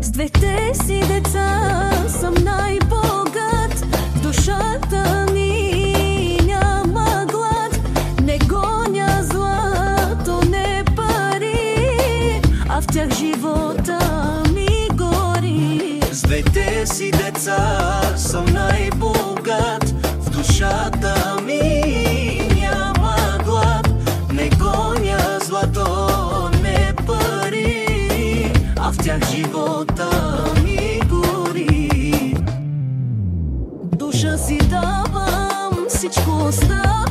С двете си деца съм най-богат. В душата ми няма глад. Не гоня злато, не пари, а в тях живота ми гори. С двете си деца съм най-богат. В душата ми няма глад. Не гоня злато, не пари, а в тях живота ми гори. Душа си давам, всичко остава.